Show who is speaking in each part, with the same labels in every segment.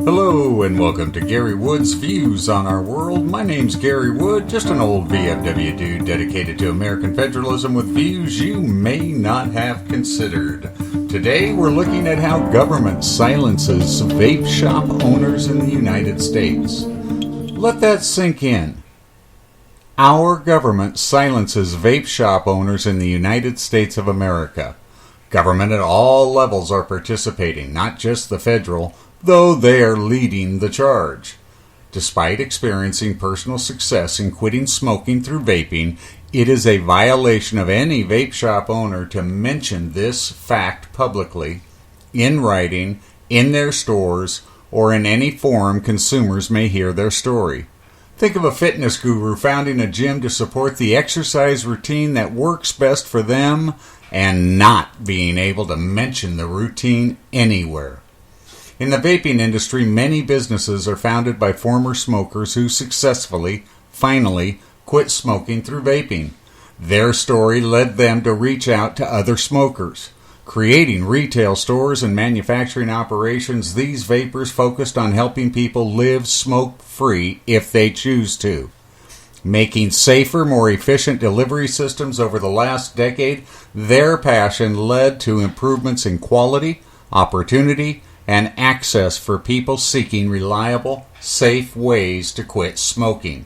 Speaker 1: Hello and welcome to Gary Wood's Views on Our World. My name's Gary Wood, just an old VFW dude dedicated to American federalism with views you may not have considered. Today we're looking at how government silences vape shop owners in the United States. Let that sink in. Our government silences vape shop owners in the United States of America. Government at all levels are participating, not just the federal, though they are leading the charge. Despite experiencing personal success in quitting smoking through vaping, it is a violation of any vape shop owner to mention this fact publicly, in writing, in their stores, or in any forum consumers may hear their story. Think of a fitness guru founding a gym to support the exercise routine that works best for them and not being able to mention the routine anywhere. In the vaping industry, many businesses are founded by former smokers who successfully, finally, quit smoking through vaping. Their story led them to reach out to other smokers. Creating retail stores and manufacturing operations, these vapers focused on helping people live smoke-free if they choose to. Making safer, more efficient delivery systems over the last decade, their passion led to improvements in quality, opportunity, and access for people seeking reliable, safe ways to quit smoking.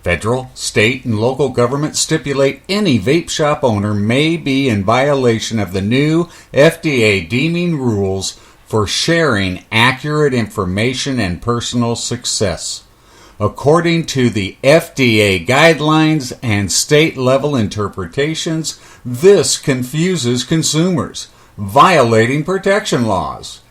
Speaker 1: Federal, state, and local governments stipulate any vape shop owner may be in violation of the new FDA deeming rules for sharing accurate information and personal success. According to the FDA guidelines and state-level interpretations, this confuses consumers, violating protection laws.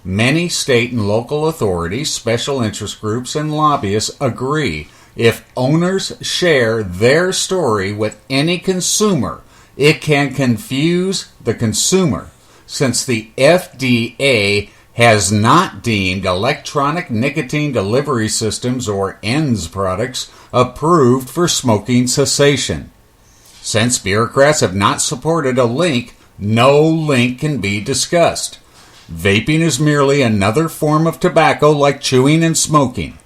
Speaker 1: Many state and local authorities, special interest groups, and lobbyists agree if owners share their story with any consumer, it can confuse the consumer, since the FDA has not deemed electronic nicotine delivery systems or ENDS products approved for smoking cessation. Since bureaucrats have not supported a link, no link can be discussed. Vaping is merely another form of tobacco like chewing and smoking.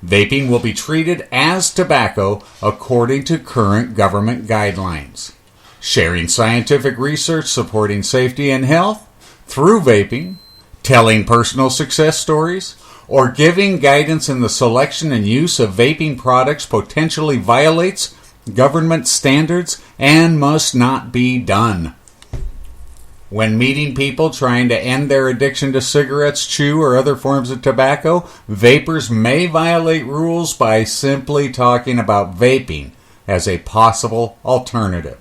Speaker 1: Vaping will be treated as tobacco according to current government guidelines. Sharing scientific research supporting safety and health through vaping, telling personal success stories, or giving guidance in the selection and use of vaping products potentially violates government standards and must not be done. When meeting people trying to end their addiction to cigarettes, chew, or other forms of tobacco, vapers may violate rules by simply talking about vaping as a possible alternative.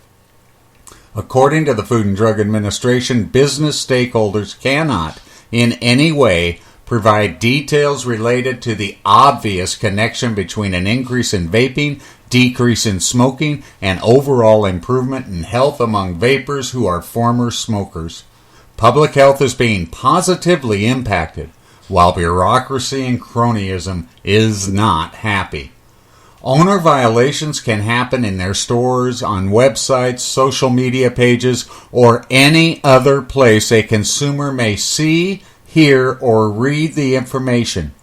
Speaker 1: According to the Food and Drug Administration, business stakeholders cannot, in any way, provide details related to the obvious connection between an increase in vaping, decrease in smoking, and overall improvement in health among vapers who are former smokers. Public health is being positively impacted, while bureaucracy and cronyism is not happy. Owner violations can happen in their stores, on websites, social media pages, or any other place a consumer may see, hear, or read the information.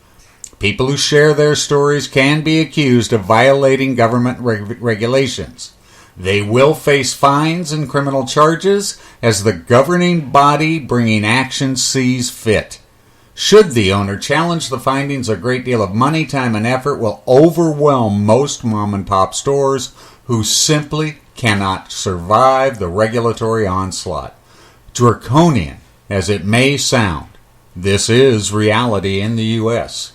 Speaker 1: People who share their stories can be accused of violating government regulations. They will face fines and criminal charges as the governing body bringing action sees fit. Should the owner challenge the findings, a great deal of money, time, and effort will overwhelm most mom-and-pop stores who simply cannot survive the regulatory onslaught. Draconian as it may sound, this is reality in the U.S.,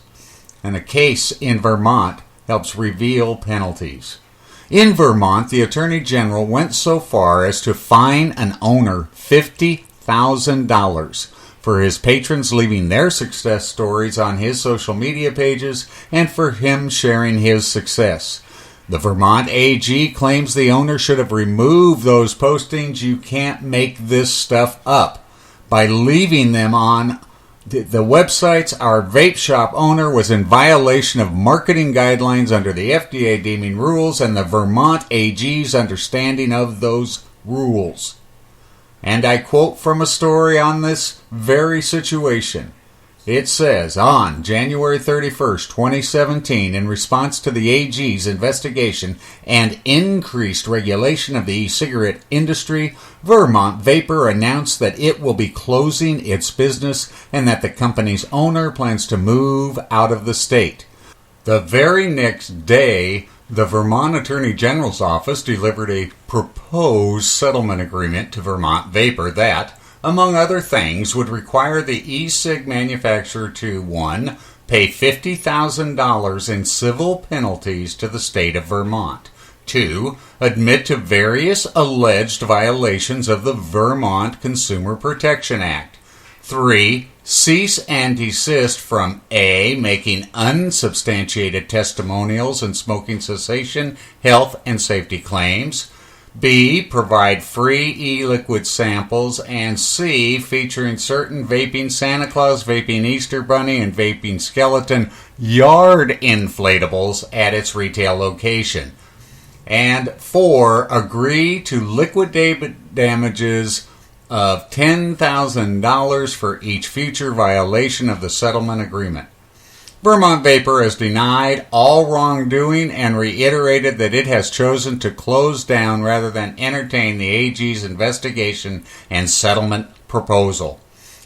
Speaker 1: and a case in Vermont helps reveal penalties. In Vermont, the Attorney General went so far as to fine an owner $50,000 for his patrons leaving their success stories on his social media pages and for him sharing his success. The Vermont AG claims the owner should have removed those postings. You can't make this stuff up. By leaving them on the websites, our vape shop owner was in violation of marketing guidelines under the FDA deeming rules and the Vermont AG's understanding of those rules. And I quote from a story on this very situation. It says, on January 31st, 2017, in response to the AG's investigation and increased regulation of the e-cigarette industry, Vermont Vapor announced that it will be closing its business and that the company's owner plans to move out of the state. The very next day, the Vermont Attorney General's office delivered a proposed settlement agreement to Vermont Vapor that, among other things, would require the e-cig manufacturer to 1. Pay $50,000 in civil penalties to the state of Vermont. 2. Admit to various alleged violations of the Vermont Consumer Protection Act. 3. Cease and desist from A. Making unsubstantiated testimonials in smoking cessation, health, and safety claims. B. Provide free e-liquid samples. And C. Featuring certain vaping Santa Claus, vaping Easter Bunny, and vaping skeleton yard inflatables at its retail location. And 4. Agree to liquidated damages of $10,000 for each future violation of the settlement agreement. Vermont Vapor has denied all wrongdoing and reiterated that it has chosen to close down rather than entertain the AG's investigation and settlement proposal.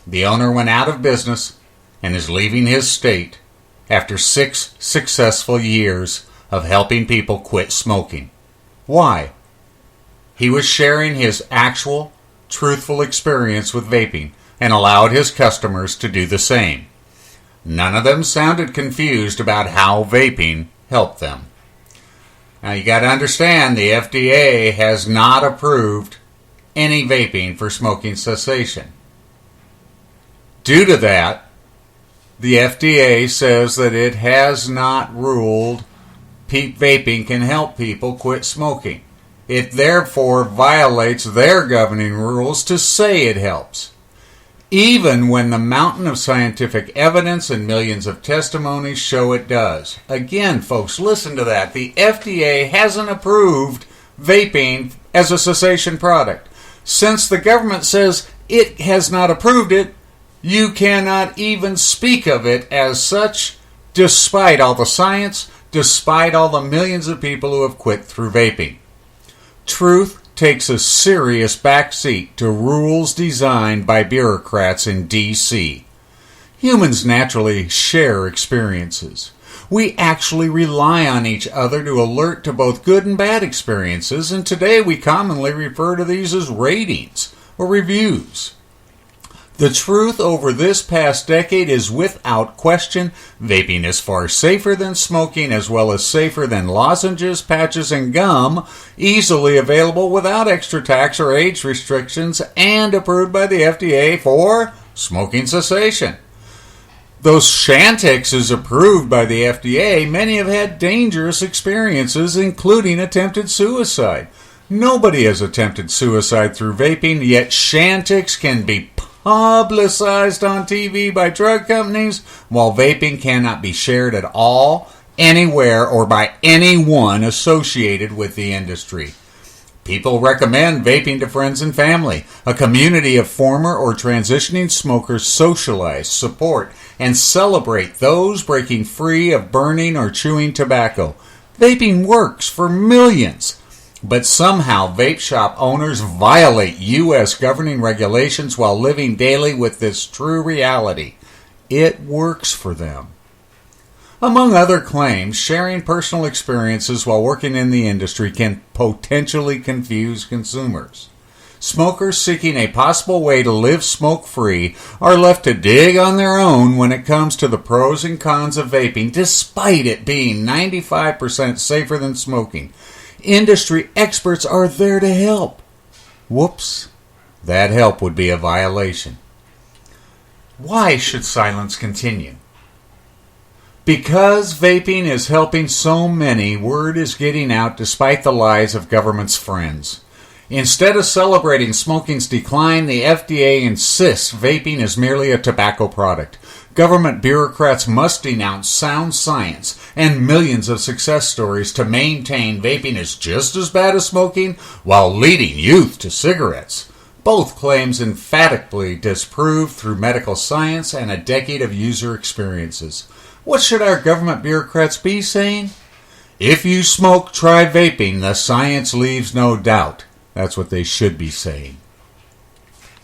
Speaker 1: The owner went out of business and is leaving his state after 6 successful years of helping people quit smoking. Why? He was sharing his actual, truthful experience with vaping and allowed his customers to do the same. None of them sounded confused about how vaping helped them. Now you got to understand, the FDA has not approved any vaping for smoking cessation. Due to that, the FDA says that it has not ruled vaping can help people quit smoking. It therefore violates their governing rules to say it helps, even when the mountain of scientific evidence and millions of testimonies show it does. Again, folks, listen to that. The FDA hasn't approved vaping as a cessation product. Since the government says it has not approved it, you cannot even speak of it as such, despite all the science, despite all the millions of people who have quit through vaping. Truth takes a serious backseat to rules designed by bureaucrats in D.C. Humans naturally share experiences. We actually rely on each other to alert to both good and bad experiences, and today we commonly refer to these as ratings or reviews. The truth over this past decade is without question, vaping is far safer than smoking, as well as safer than lozenges, patches, and gum, easily available without extra tax or age restrictions, and approved by the FDA for smoking cessation. Though Chantix is approved by the FDA, many have had dangerous experiences, including attempted suicide. Nobody has attempted suicide through vaping, yet Chantix can be publicized on TV by drug companies, while vaping cannot be shared at all, anywhere, or by anyone associated with the industry. People recommend vaping to friends and family. A community of former or transitioning smokers socialize, support, and celebrate those breaking free of burning or chewing tobacco. Vaping works for millions. But somehow vape shop owners violate U.S. governing regulations while living daily with this true reality. It works for them. Among other claims, sharing personal experiences while working in the industry can potentially confuse consumers. Smokers seeking a possible way to live smoke-free are left to dig on their own when it comes to the pros and cons of vaping, despite it being 95% safer than smoking. Industry experts are there to help. Whoops, that help would be a violation. Why should silence continue? Because vaping is helping so many, word is getting out despite the lies of government's friends. Instead of celebrating smoking's decline, the FDA insists vaping is merely a tobacco product. Government bureaucrats must denounce sound science and millions of success stories to maintain vaping is just as bad as smoking while leading youth to cigarettes. Both claims emphatically disproved through medical science and a decade of user experiences. What should our government bureaucrats be saying? If you smoke, try vaping. The science leaves no doubt. That's what they should be saying.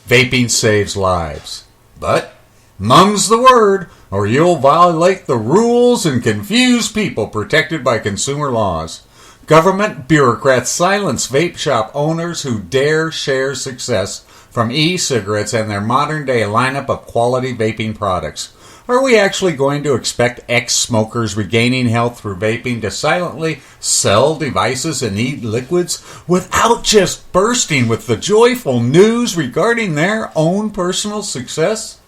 Speaker 1: Vaping saves lives. But mum's the word, or you'll violate the rules and confuse people protected by consumer laws. Government bureaucrats silence vape shop owners who dare share success from e-cigarettes and their modern-day lineup of quality vaping products. Are we actually going to expect ex-smokers regaining health through vaping to silently sell devices and eat liquids without just bursting with the joyful news regarding their own personal success?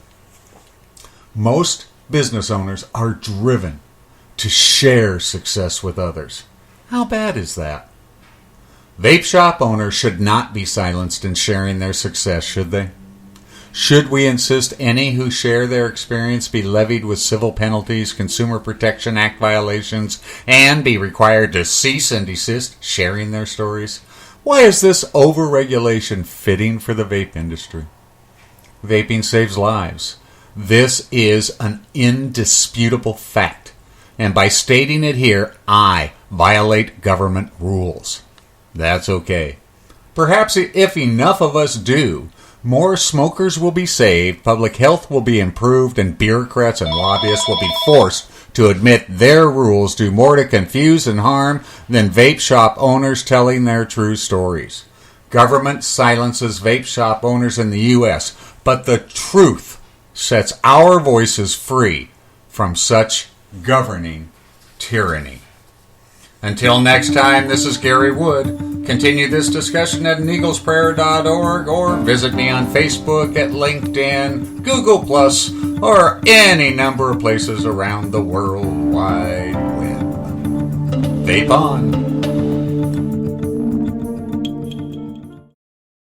Speaker 1: Most business owners are driven to share success with others. How bad is that? Vape shop owners should not be silenced in sharing their success, should they? Should we insist any who share their experience be levied with civil penalties, Consumer Protection Act violations, and be required to cease and desist sharing their stories? Why is this overregulation fitting for the vape industry? Vaping saves lives. This is an indisputable fact. And by stating it here, I violate government rules. That's okay. Perhaps if enough of us do, more smokers will be saved, public health will be improved, and bureaucrats and lobbyists will be forced to admit their rules do more to confuse and harm than vape shop owners telling their true stories. Government silences vape shop owners in the U.S., but the truth sets our voices free from such governing tyranny. Until next time, this is Gary Wood. Continue this discussion at eaglesprayer.org or visit me on Facebook, at LinkedIn, Google+, or any number of places around the World Wide Web. Vape on.